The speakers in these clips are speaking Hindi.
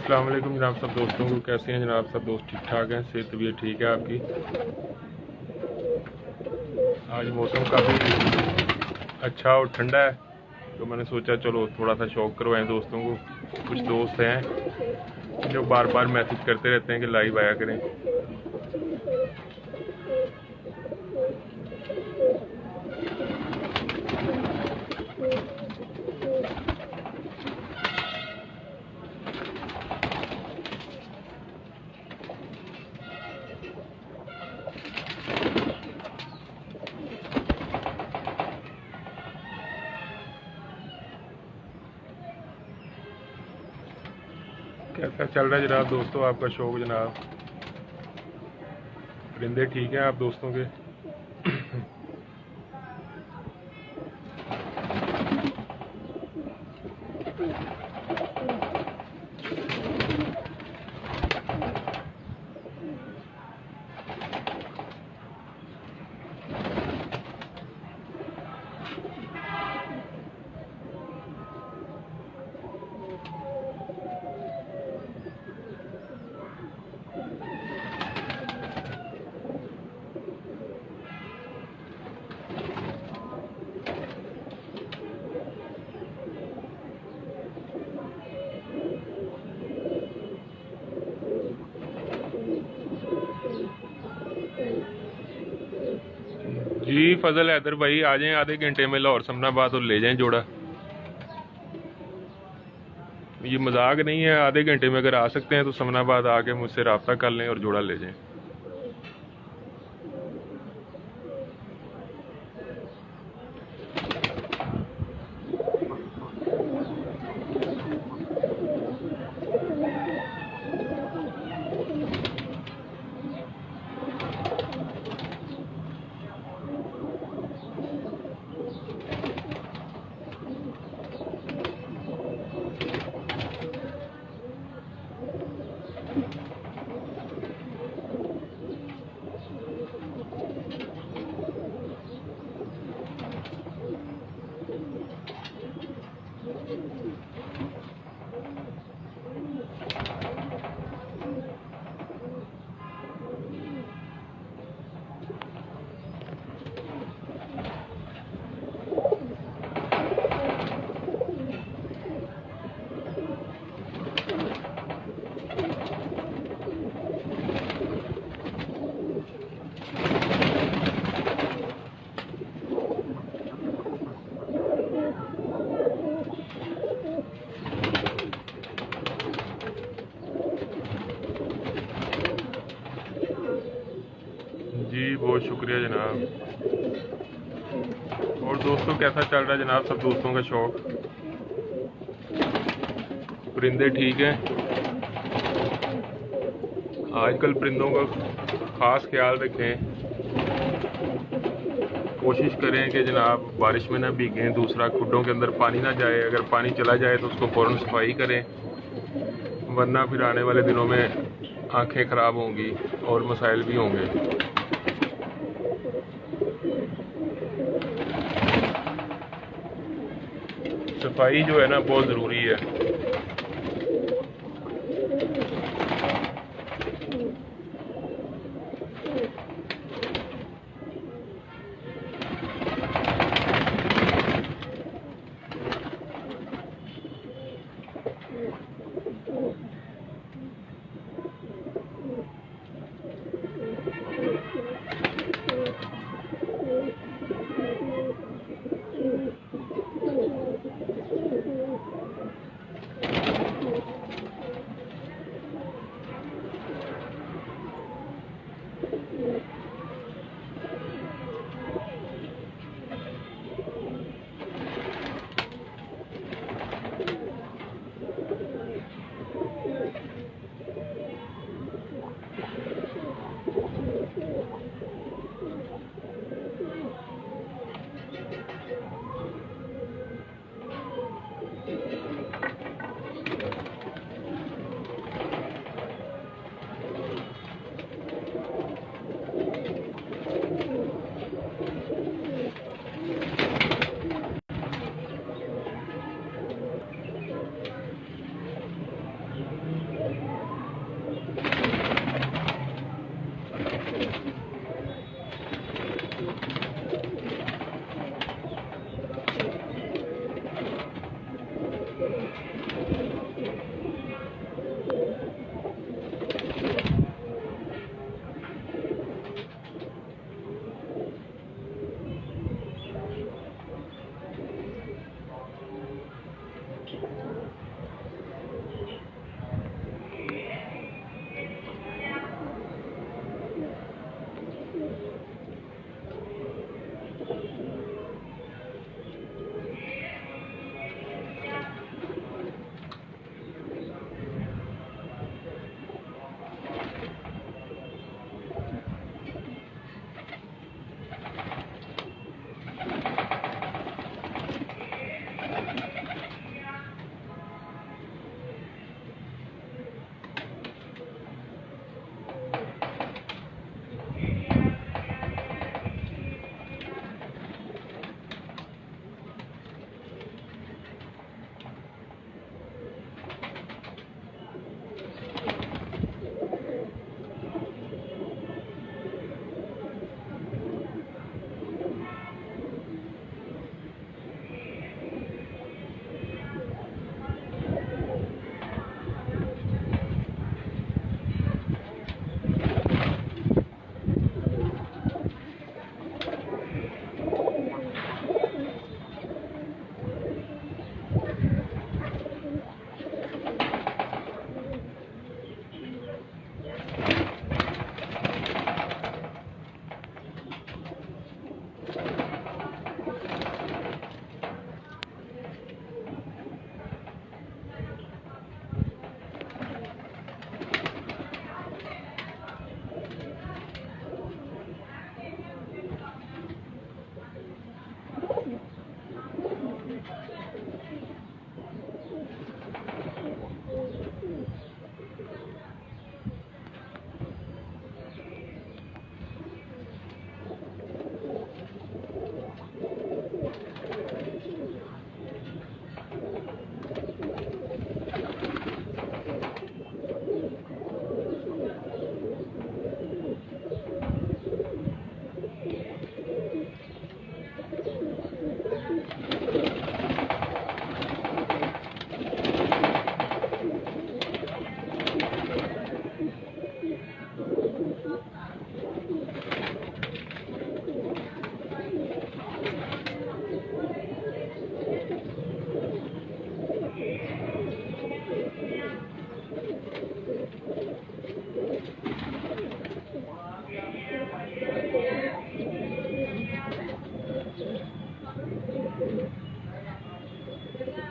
अस्सलाम वालेकुम जनाब सब दोस्तों को। कैसे हैं जनाब सब दोस्त? ठीक ठाक हैं? सेहत तबीयत ठीक है आपकी? आज मौसम काफ़ी अच्छा और ठंडा है, तो मैंने सोचा चलो थोड़ा सा शौक करवाएं दोस्तों को। कुछ दोस्त हैं जो बार बार मैसेज करते रहते हैं कि लाइव आया करें। कैसा चल रहा है जनाब दोस्तों आपका शौक? जनाब परिंदे ठीक हैं आप दोस्तों के? जी फजल हैदर भाई आ जाएं आधे घंटे में लाहौर समनाबाद और ले जाएं जोड़ा। ये मजाक नहीं है, आधे घंटे में अगर आ सकते हैं तो समनाबाद आके मुझसे रब्ता कर लें और जोड़ा ले जाएं। जी बहुत शुक्रिया जनाब। और दोस्तों कैसा चल रहा है जनाब सब दोस्तों का शौक? परिंदे ठीक हैं? आजकल परिंदों का ख़ास ख्याल रखें, कोशिश करें कि जनाब बारिश में ना भीगें, दूसरा खुड्डों के अंदर पानी ना जाए, अगर पानी चला जाए तो उसको फ़ौरन सफाई करें, वरना फिर आने वाले दिनों में आंखें ख़राब होंगी और मसाइल भी होंगे। सफाई जो है ना बहुत ज़रूरी है।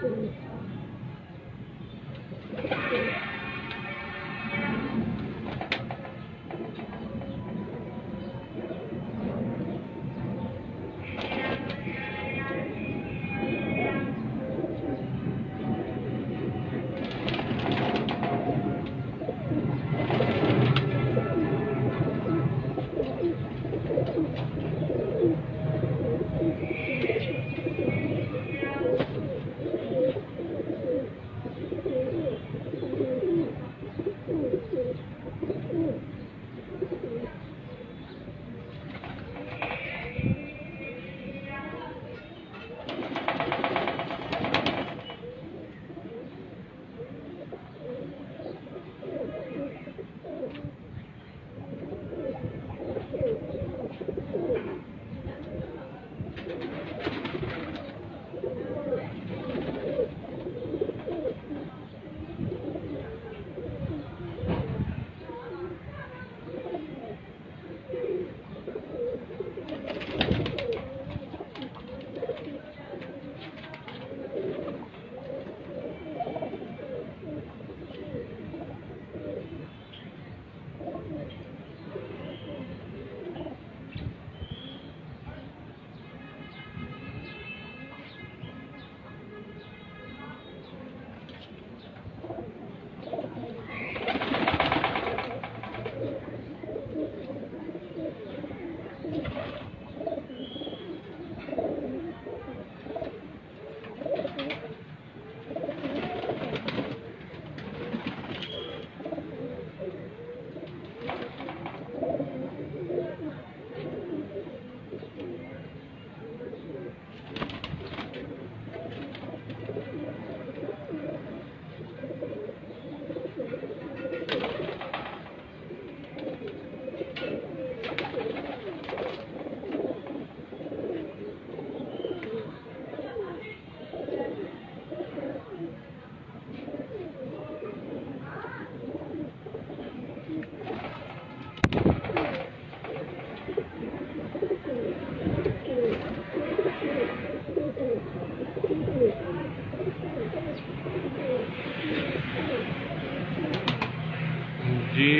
जी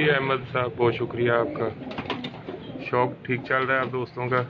अहमद साहब, बहुत शुक्रिया आपका। शौक ठीक चल रहा है आप दोस्तों का?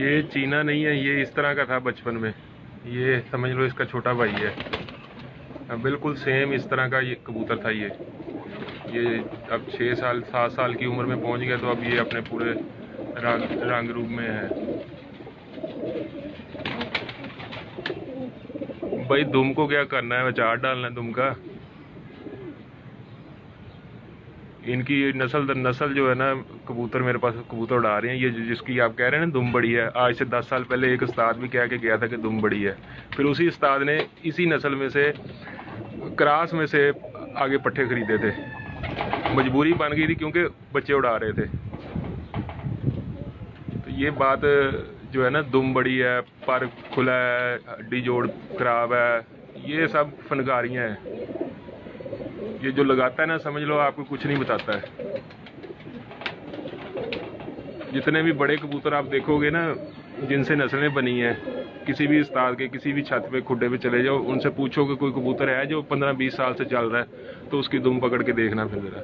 ये चीना नहीं है, ये इस तरह का था बचपन में। ये समझ लो इसका छोटा भाई है। बिल्कुल सेम इस तरह का ये कबूतर था। ये अब 6 साल 7 साल की उम्र में पहुंच गया, तो अब ये अपने पूरे रंग रूप में है। भाई दुम को क्या करना है, अचार डालना है दुम का। इनकी नस्ल दर नस्ल जो है ना, कबूतर मेरे पास कबूतर उड़ा रहे हैं। ये जिसकी आप कह रहे हैं ना दुम बड़ी है, आज से 10 साल पहले एक उस्ताद भी कह के गया था कि दुम बड़ी है। फिर उसी उस्ताद ने इसी नस्ल में से क्रास में से आगे पट्ठे खरीदे थे। मजबूरी बन गई थी क्योंकि बच्चे उड़ा रहे थे। तो ये बात जो है ना, दुम बड़ी है, पर खुला है, हड्डी जोड़ खराब है, ये सब फनकारियाँ हैं। ये जो लगाता है ना, समझ लो आपको कुछ नहीं बताता है। जितने भी बड़े कबूतर आप देखोगे ना, जिनसे नस्लें बनी हैं, किसी भी उस्ताद के किसी भी छत पे खुड्डे पे चले जाओ, उनसे पूछो कि कोई कबूतर है जो 15-20 साल से चल रहा है, तो उसकी दुम पकड़ के देखना फिर जरा।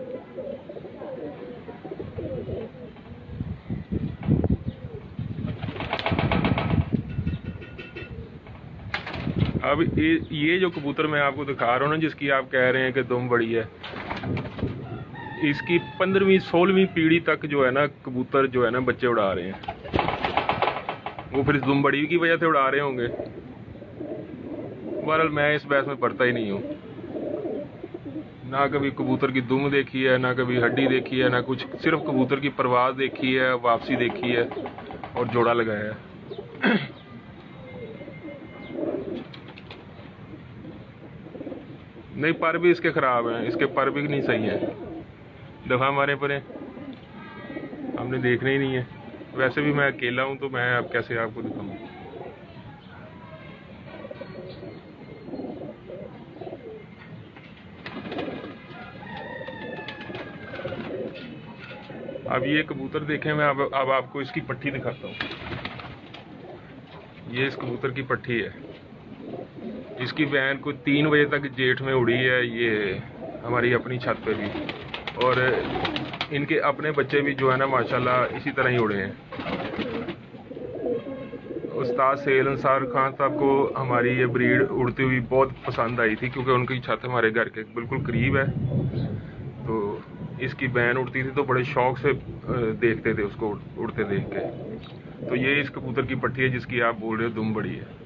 अब ये जो कबूतर मैं आपको दिखा रहा हूँ ना, जिसकी आप कह रहे हैं कि दुम बड़ी है, इसकी 15वीं 16वीं पीढ़ी तक जो है ना कबूतर जो है ना बच्चे उड़ा रहे हैं। वो फिर इस दुम बड़ी की वजह से उड़ा रहे होंगे। बहरहाल मैं इस बहस में पड़ता ही नहीं हूँ। ना कभी कबूतर की दुम देखी है, ना कभी हड्डी देखी है, ना कुछ। सिर्फ कबूतर की परवाज़ देखी है, वापसी देखी है और जोड़ा लगाया है। नहीं, पर भी इसके ख़राब हैं, इसके पर भी नहीं सही है। दफ़ा हमारे पर हमने देखने ही नहीं है। वैसे भी मैं अकेला हूँ, तो मैं अब कैसे आपको दिखाऊँ। अब ये कबूतर देखें, मैं अब आपको इसकी पट्टी दिखाता हूँ। ये इस कबूतर की पट्टी है। इसकी वैन को 3 बजे तक जेठ में उड़ी है, ये हमारी अपनी छत पे भी। और इनके अपने बच्चे भी जो है ना माशाल्लाह इसी तरह ही उड़े हैं। उस्ताद सैयद अंसार खान साहब को हमारी ये ब्रीड उड़ती हुई बहुत पसंद आई थी, क्योंकि उनकी छत हमारे घर के बिल्कुल करीब है। तो इसकी बैन उड़ती थी तो बड़े शौक से देखते थे उसको उड़ते देख के। तो ये इस कबूतर की पट्टी है जिसकी आप बोल रहे हो दुम बड़ी है।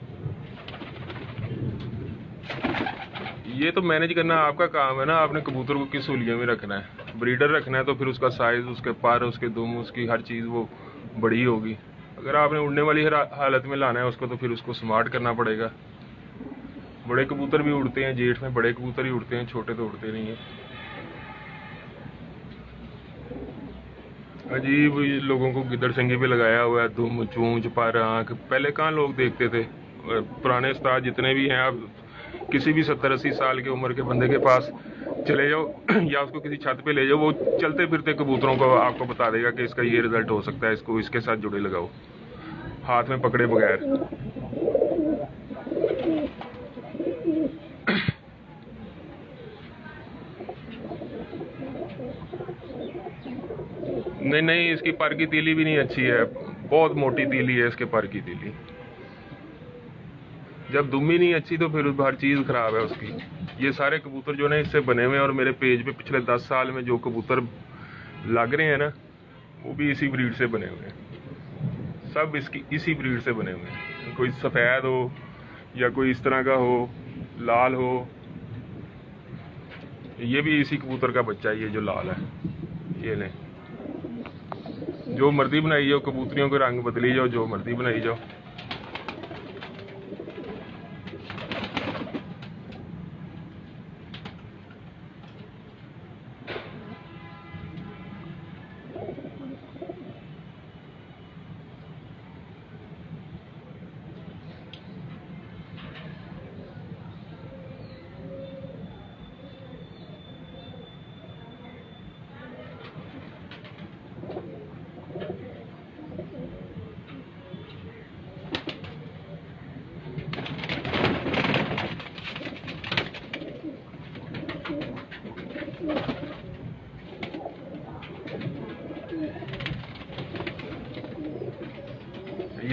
ये तो मैनेज करना आपका काम है ना, आपने कबूतर को किस हुलिये में रखना है। ब्रीडर रखना है तो फिर उसका साइज़, उसके पर, उसके दुम, उसकी हर चीज़ वो बड़ी होगी। अगर आपने उड़ने वाली हालत में लाना है उसको, तो फिर उसको स्मार्ट करना पड़ेगा। बड़े कबूतर भी उड़ते हैं जेठ में, बड़े कबूतर ही उड़ते हैं, छोटे तो उड़ते नहीं हैं। अजीब लोगों को गिद्दड़ सिंगी पे लगाया हुआ है, दुम, चूंच, पर, आँख। पहले कहाँ लोग देखते थे। पुराने उस्ताद जितने भी हैं, आप किसी भी 70-80 साल की उम्र के बंदे के पास चले जाओ या उसको किसी छत पे ले जाओ, वो चलते फिरते कबूतरों को आपको बता देगा कि इसका ये रिजल्ट हो सकता है, इसको इसके साथ जुड़े लगाओ, हाथ में पकड़े बगैर। नहीं, इसकी पर की तीली भी नहीं अच्छी है, बहुत मोटी तीली है इसके पर की तीली। जब दुम ही नहीं अच्छी तो फिर हर चीज़ खराब है उसकी। ये सारे कबूतर जो है इससे बने हुए हैं, और मेरे पेज पे पिछले 10 साल में जो कबूतर लग रहे हैं ना, वो भी इसी ब्रीड से बने हुए हैं। सब इसकी इसी ब्रीड से बने हुए हैं। कोई सफ़ेद हो या कोई इस तरह का हो, लाल हो, ये भी इसी कबूतर का बच्चा है। ये जो लाल है, ये लें, जो मर्जी बनाई जाओ, कबूतरियों के रंग बदली जाओ, जो मर्जी बनाई जाओ।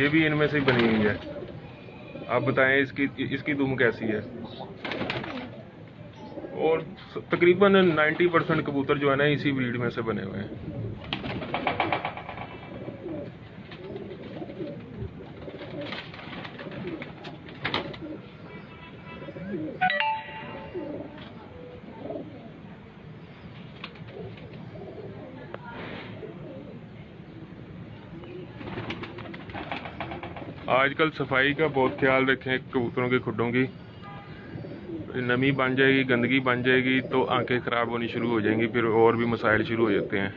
ये भी इनमें से बनी हुई है। आप बताएं इसकी दुम कैसी है। और तकरीबन 90% कबूतर जो है ना इसी ब्रीड में से बने हुए हैं। आजकल सफाई का बहुत ख्याल रखें कबूतरों के खुड्डों की। नमी बन जाएगी, गंदगी बन जाएगी तो आंखें ख़राब होनी शुरू हो जाएंगी, फिर और भी मसाइल शुरू हो जाते हैं।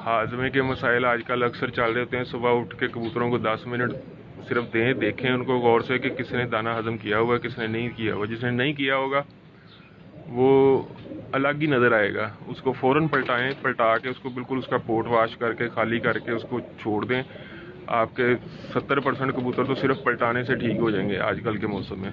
हाजमे के मसाइल आजकल अक्सर चल रहे होते हैं। सुबह उठ के कबूतरों को 10 मिनट सिर्फ देखें उनको गौर से कि किसने दाना हजम किया हुआ, किसने नहीं किया हुआ। जिसने नहीं किया होगा वो अलग ही नज़र आएगा। उसको फ़ौरन पलटा के उसको बिल्कुल उसका पोट वाश करके खाली करके उसको छोड़ दें। आपके 70% कबूतर तो सिर्फ पलटाने से ठीक हो जाएंगे आजकल के मौसम में।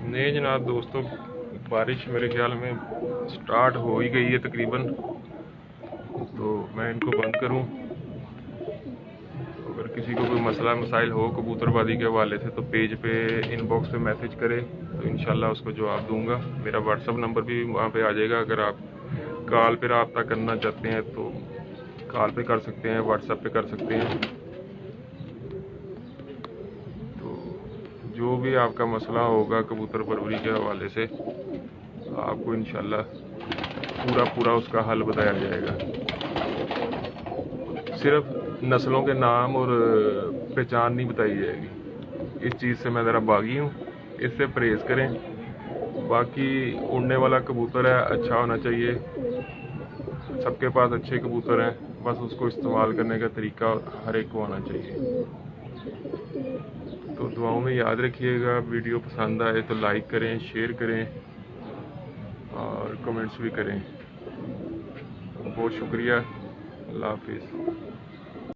नहीं जनाब दोस्तों, बारिश मेरे ख्याल में स्टार्ट हो ही गई है तकरीबन, तो मैं इनको बंद करूं। अगर किसी को कोई मसला मसाइल हो कबूतरबाजी के हवाले से तो पेज पे इनबॉक्स पे मैसेज करे तो इंशाल्लाह उसको जवाब दूंगा। मेरा व्हाट्सअप नंबर भी वहाँ पे आ जाएगा। अगर आप कॉल पे रब्ता करना चाहते हैं तो कॉल पे कर सकते हैं, व्हाट्सएप पे कर सकते हैं। जो भी आपका मसला होगा कबूतर परवरी के हवाले से आपको इंशाल्लाह पूरा उसका हल बताया जाएगा। सिर्फ नस्लों के नाम और पहचान नहीं बताई जाएगी। इस चीज़ से मैं ज़रा बागी हूँ, इससे परहेज़ करें। बाकी उड़ने वाला कबूतर है, अच्छा होना चाहिए। सबके पास अच्छे कबूतर हैं, बस उसको इस्तेमाल करने का तरीका हर एक को आना चाहिए। तो दुआओं में याद रखिएगा। वीडियो पसंद आए तो लाइक करें, शेयर करें और कमेंट्स भी करें। बहुत शुक्रिया। अल्लाह हाफिज़।